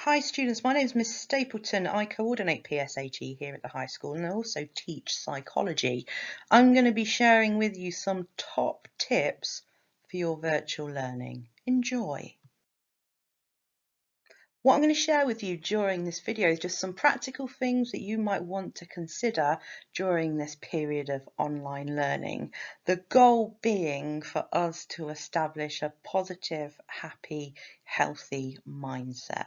Hi students, my name is Miss Stapleton. I coordinate PSHE here at the high school and I also teach psychology. I'm going to be sharing with you some top tips for your virtual learning. Enjoy! What I'm going to share with you during this video is just some practical things that you might want to consider during this period of online learning. The goal being for us to establish a positive, happy, healthy mindset.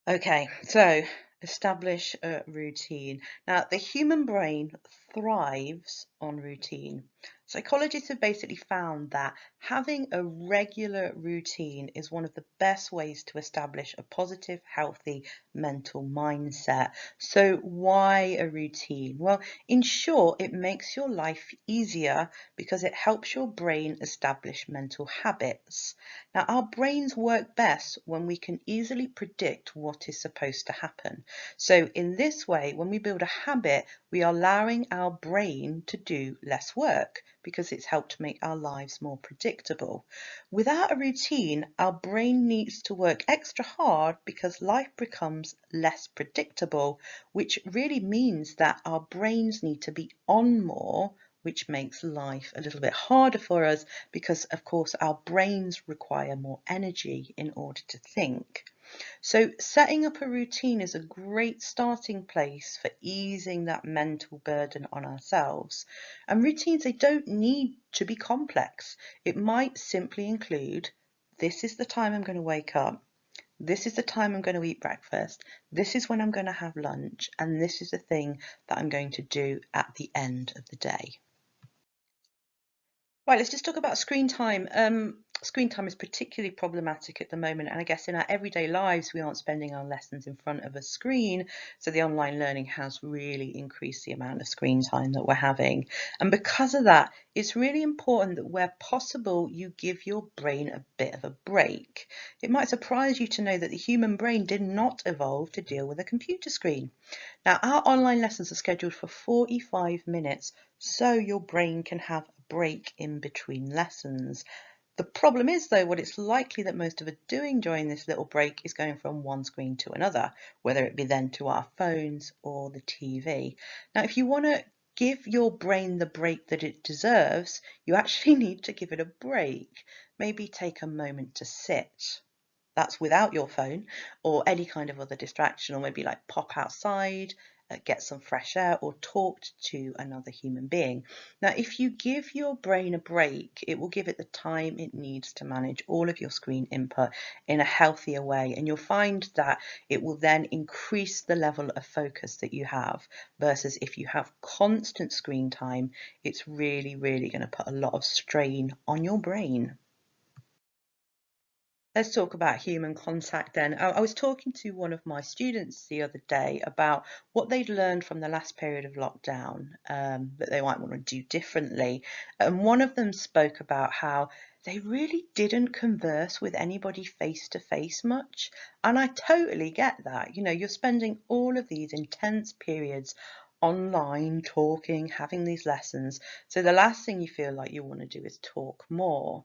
Okay, so establish a routine. Now, the human brain thrives on routine. Psychologists have basically found that having a regular routine is one of the best ways to establish a positive, healthy mental mindset. So why a routine? Well, in short, it makes your life easier because it helps your brain establish mental habits. Now, our brains work best when we can easily predict what is supposed to happen. So in this way, when we build a habit, we are allowing our brain to do less work because it's helped make our lives more predictable. Without a routine, our brain needs to work extra hard because life becomes less predictable, which really means that our brains need to be on more, which makes life a little bit harder for us because, of course, our brains require more energy in order to think. So setting up a routine is a great starting place for easing that mental burden on ourselves. And routines, they don't need to be complex. It might simply include, this is the time I'm going to wake up. This is the time I'm going to eat breakfast. This is when I'm going to have lunch. And this is the thing that I'm going to do at the end of the day. Right, let's just talk about screen time. Screen time is particularly problematic at the moment, and I guess in our everyday lives, we aren't spending our lessons in front of a screen, so the online learning has really increased the amount of screen time that we're having. And because of that, it's really important that where possible, you give your brain a bit of a break. It might surprise you to know that the human brain did not evolve to deal with a computer screen. Now, our online lessons are scheduled for 45 minutes, so your brain can have a break in between lessons. The problem is, though, what it's likely that most of us are doing during this little break is going from one screen to another, whether it be then to our phones or the TV. Now, if you want to give your brain the break that it deserves, you actually need to give it a break. Maybe take a moment to sit. That's without your phone or any kind of other distraction, or maybe like pop outside, get some fresh air, or talk to another human being. Now, if you give your brain a break, it will give it the time it needs to manage all of your screen input in a healthier way, and you'll find that it will then increase the level of focus that you have, versus if you have constant screen time, it's really, really going to put a lot of strain on your brain. Let's talk about human contact then. I was talking to one of my students the other day about what they'd learned from the last period of lockdown that they might want to do differently. And one of them spoke about how they really didn't converse with anybody face to face much. And I totally get that. You know, you're spending all of these intense periods online, talking, having these lessons. So the last thing you feel like you want to do is talk more.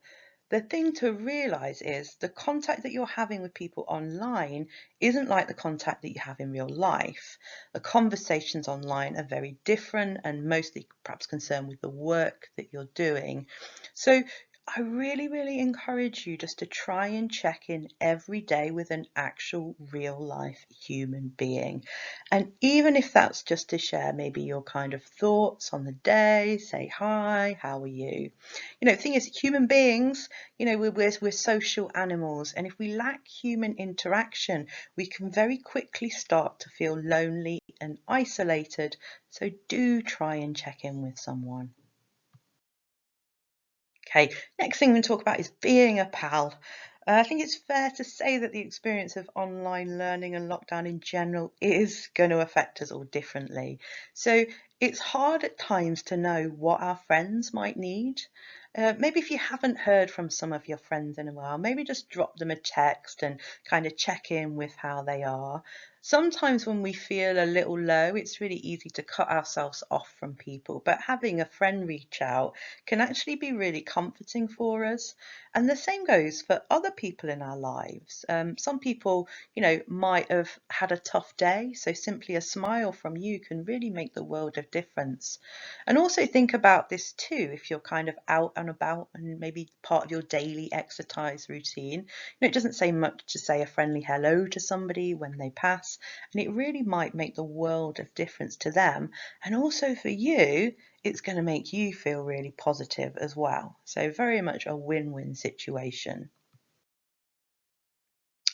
The thing to realize is the contact that you're having with people online isn't like the contact that you have in real life. The conversations online are very different and mostly perhaps concerned with the work that you're doing. So I really, really encourage you just to try and check in every day with an actual real life human being. And even if that's just to share maybe your kind of thoughts on the day, say hi, how are you? You know, the thing is, human beings, you know, we're social animals, and if we lack human interaction, we can very quickly start to feel lonely and isolated. So do try and check in with someone. Okay, next thing we're going to talk about is being a pal. I think it's fair to say that the experience of online learning and lockdown in general is going to affect us all differently. So it's hard at times to know what our friends might need. Maybe if you haven't heard from some of your friends in a while, maybe just drop them a text and kind of check in with how they are. Sometimes when we feel a little low, it's really easy to cut ourselves off from people, but having a friend reach out can actually be really comforting for us. And the same goes for other people in our lives. Some people, might have had a tough day, so simply a smile from you can really make the world of difference. And also think about this too, if you're kind of out and about and maybe part of your daily exercise routine. It doesn't say much to say a friendly hello to somebody when they pass, and it really might make the world of difference to them. And also for you, it's going to make you feel really positive as well. So very much a win-win situation.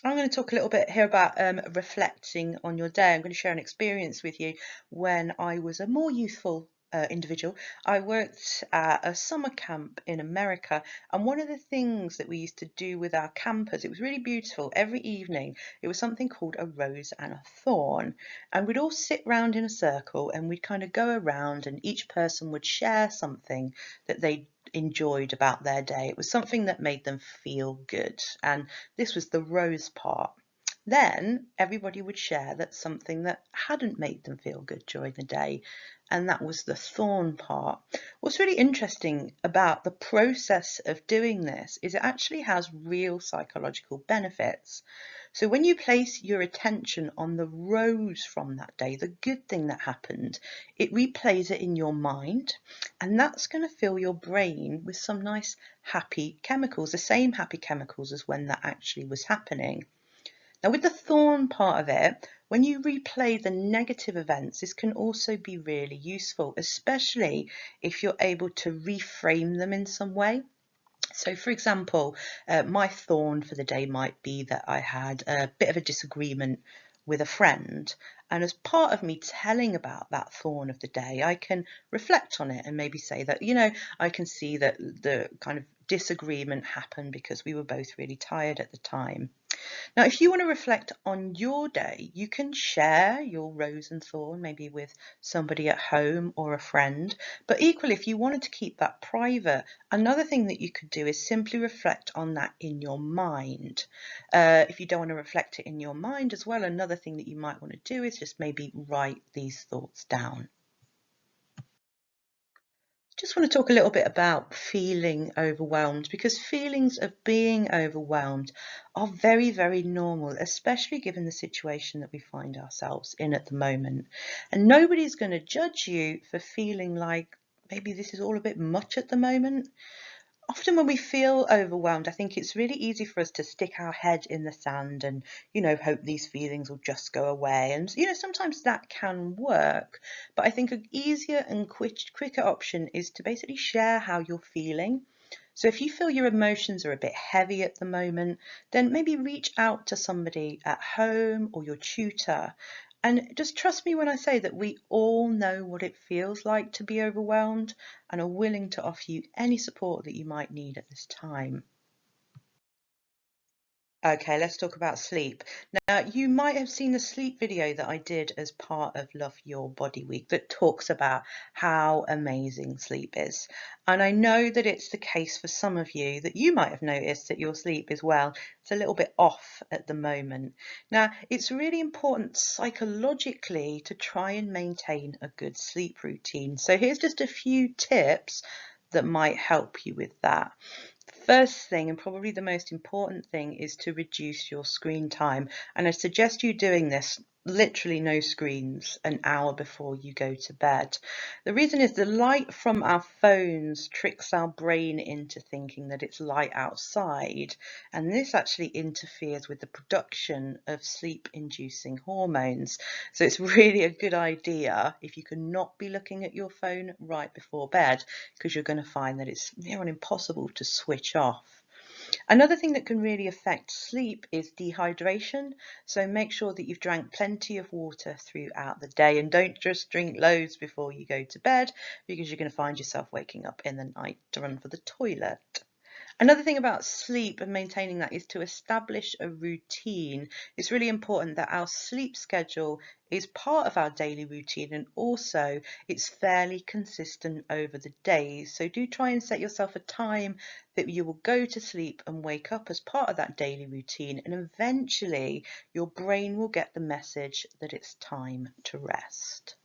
I'm going to talk a little bit here about reflecting on your day. I'm going to share an experience with you when I was a more youthful individual. I worked at a summer camp in America, and one of the things that we used to do with our campers, it was really beautiful. Every evening, it was something called a rose and a thorn, and we'd all sit round in a circle, and we'd kind of go around, and each person would share something that they enjoyed about their day. It was something that made them feel good, and this was the rose part. Then everybody would share that something that hadn't made them feel good during the day, and that was the thorn part. What's really interesting about the process of doing this is it actually has real psychological benefits. So when you place your attention on the rose from that day, the good thing that happened, it replays it in your mind, and that's going to fill your brain with some nice happy chemicals, the same happy chemicals as when that actually was happening. Now, with the thorn part of it, when you replay the negative events, this can also be really useful, especially if you're able to reframe them in some way. So, for example, my thorn for the day might be that I had a bit of a disagreement with a friend. And as part of me telling about that thorn of the day, I can reflect on it and maybe say that, I can see that the kind of disagreement happened because we were both really tired at the time. Now, if you want to reflect on your day, you can share your rose and thorn maybe with somebody at home or a friend. But equally, if you wanted to keep that private, another thing that you could do is simply reflect on that in your mind. If you don't want to reflect it in your mind as well, another thing that you might want to do is just maybe write these thoughts down. Just want to talk a little bit about feeling overwhelmed, because feelings of being overwhelmed are very, very normal, especially given the situation that we find ourselves in at the moment. And nobody's going to judge you for feeling like maybe this is all a bit much at the moment. Often when we feel overwhelmed, I think it's really easy for us to stick our head in the sand and, hope these feelings will just go away. And, sometimes that can work. But I think an easier and quicker option is to basically share how you're feeling. So if you feel your emotions are a bit heavy at the moment, then maybe reach out to somebody at home or your tutor. And just trust me when I say that we all know what it feels like to be overwhelmed and are willing to offer you any support that you might need at this time. Okay, let's talk about sleep. Now, you might have seen the sleep video that I did as part of Love Your Body Week that talks about how amazing sleep is. And I know that it's the case for some of you that you might have noticed that your sleep is, well, it's a little bit off at the moment. Now, it's really important psychologically to try and maintain a good sleep routine. So here's just a few tips that might help you with that. First thing, and probably the most important thing, is to reduce your screen time. And I suggest you doing this literally no screens an hour before you go to bed. The reason is the light from our phones tricks our brain into thinking that it's light outside, and this actually interferes with the production of sleep-inducing hormones. So it's really a good idea if you can not be looking at your phone right before bed, because you're going to find that it's near on impossible to switch off. Another thing that can really affect sleep is dehydration. So make sure that you've drank plenty of water throughout the day, and don't just drink loads before you go to bed, because you're going to find yourself waking up in the night to run for the toilet. Another thing about sleep and maintaining that is to establish a routine. It's really important that our sleep schedule is part of our daily routine, and also it's fairly consistent over the days. So do try and set yourself a time that you will go to sleep and wake up as part of that daily routine, and eventually your brain will get the message that it's time to rest.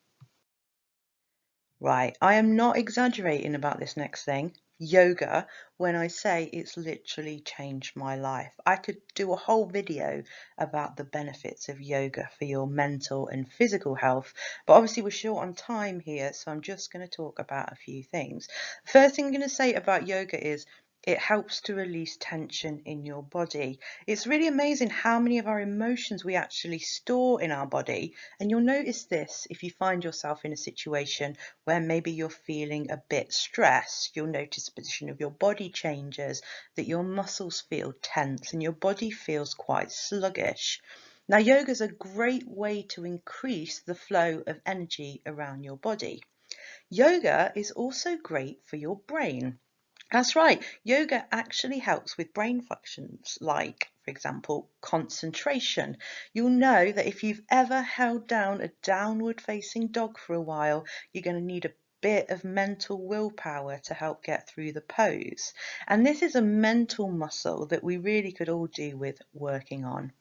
Right, I am not exaggerating about this next thing, yoga, when I say it's literally changed my life. I could do a whole video about the benefits of yoga for your mental and physical health, but obviously we're short on time here, so I'm just going to talk about a few things. First thing I'm going to say about yoga is it helps to release tension in your body. It's really amazing how many of our emotions we actually store in our body, and you'll notice this if you find yourself in a situation where maybe you're feeling a bit stressed. You'll notice the position of your body changes, that your muscles feel tense and your body feels quite sluggish. Now, yoga is a great way to increase the flow of energy around your body. Yoga is also great for your brain. That's right, yoga actually helps with brain functions like, for example, concentration. You'll know that if you've ever held down a downward facing dog for a while, you're going to need a bit of mental willpower to help get through the pose. And this is a mental muscle that we really could all do with working on.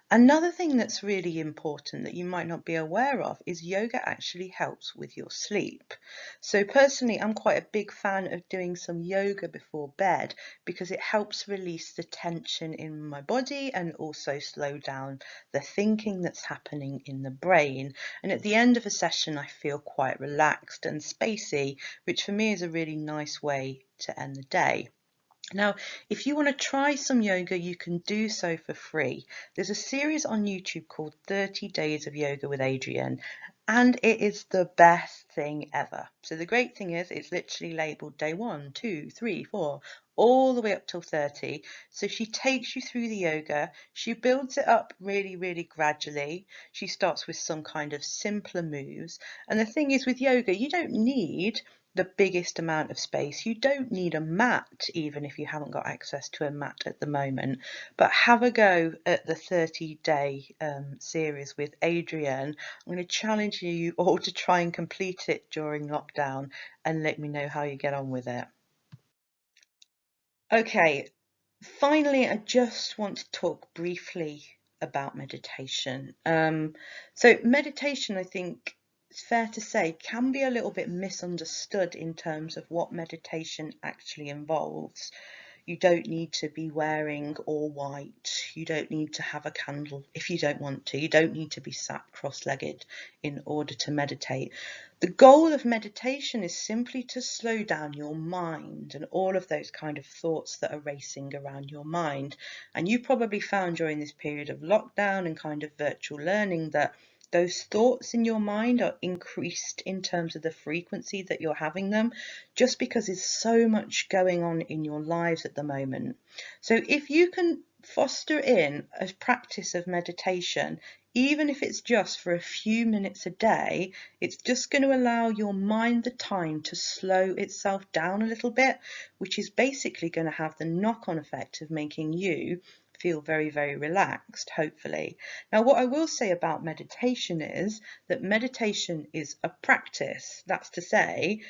Another thing that's really important that you might not be aware of is yoga actually helps with your sleep. So personally, I'm quite a big fan of doing some yoga before bed because it helps release the tension in my body and also slow down the thinking that's happening in the brain. And at the end of a session, I feel quite relaxed and spacey, which for me is a really nice way to end the day. Now, if you want to try some yoga, you can do so for free. There's a series on YouTube called 30 Days of Yoga with Adriene, and it is the best thing ever. So the great thing is it's literally labelled day 1, 2, 3, 4, all the way up till 30. So she takes you through the yoga. She builds it up really, really gradually. She starts with some kind of simpler moves. And the thing is with yoga, you don't need the biggest amount of space. You don't need a mat, even if you haven't got access to a mat at the moment. But have a go at the 30-day series with Adriene. I'm going to challenge you all to try and complete it during lockdown and let me know how you get on with it. Okay, finally, I just want to talk briefly about meditation. So meditation, I think it's fair to say, can be a little bit misunderstood in terms of what meditation actually involves. You don't need to be wearing all white. You don't need to have a candle if you don't want to. You don't need to be sat cross-legged in order to meditate. The goal of meditation is simply to slow down your mind and all of those kind of thoughts that are racing around your mind. And you probably found during this period of lockdown and kind of virtual learning that those thoughts in your mind are increased in terms of the frequency that you're having them, just because there's so much going on in your lives at the moment. So if you can foster in a practice of meditation, even if it's just for a few minutes a day, it's just going to allow your mind the time to slow itself down a little bit, which is basically going to have the knock-on effect of making you feel very, very relaxed, hopefully. Now, what I will say about meditation is that meditation is a practice. That's to say,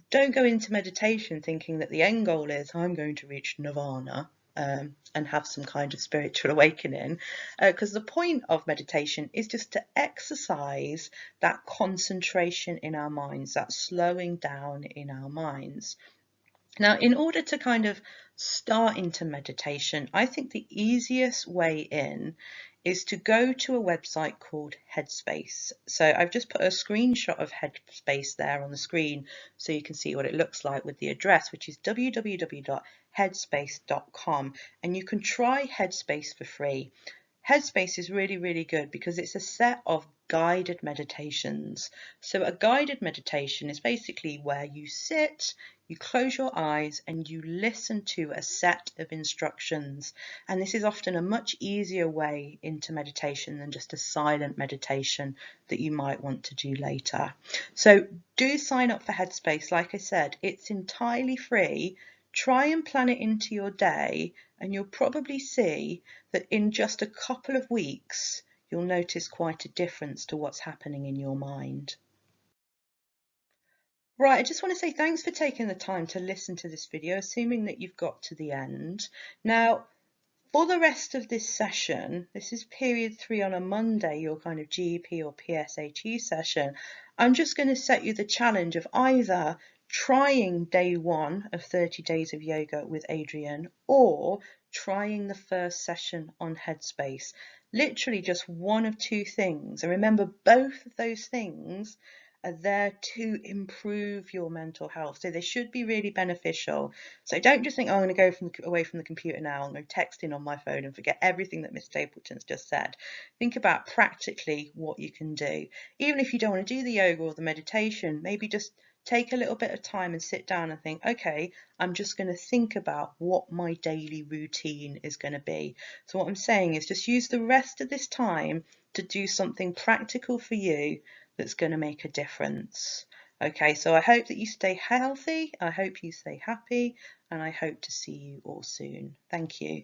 don't go into meditation thinking that the end goal is I'm going to reach nirvana and have some kind of spiritual awakening, because the point of meditation is just to exercise that concentration in our minds, that slowing down in our minds. Now, in order to kind of start into meditation, I think the easiest way in is to go to a website called Headspace. So I've just put a screenshot of Headspace there on the screen so you can see what it looks like with the address, which is www.headspace.com, and you can try Headspace for free. Headspace is really, really good because it's a set of guided meditations. So a guided meditation is basically where you sit, you close your eyes and you listen to a set of instructions. And this is often a much easier way into meditation than just a silent meditation that you might want to do later. So do sign up for Headspace. Like I said, it's entirely free. Try and plan it into your day, and you'll probably see that in just a couple of weeks, you'll notice quite a difference to what's happening in your mind. Right, I just want to say thanks for taking the time to listen to this video, assuming that you've got to the end. Now, for the rest of this session, this is period 3 on a Monday, your kind of GEP or PSHE session. I'm just going to set you the challenge of either trying day 1 of 30 days of yoga with Adrian or trying the first session on Headspace. Literally just one of two things. And remember, both of those things are there to improve your mental health. So they should be really beneficial. So don't just think, oh, I'm going to go away from the computer now, I'm going to text in on my phone and forget everything that Miss Stapleton's just said. Think about practically what you can do. Even if you don't want to do the yoga or the meditation, maybe just take a little bit of time and sit down and think, okay, I'm just going to think about what my daily routine is going to be. So what I'm saying is just use the rest of this time to do something practical for you that's going to make a difference. Okay, so I hope that you stay healthy, I hope you stay happy, and I hope to see you all soon. Thank you.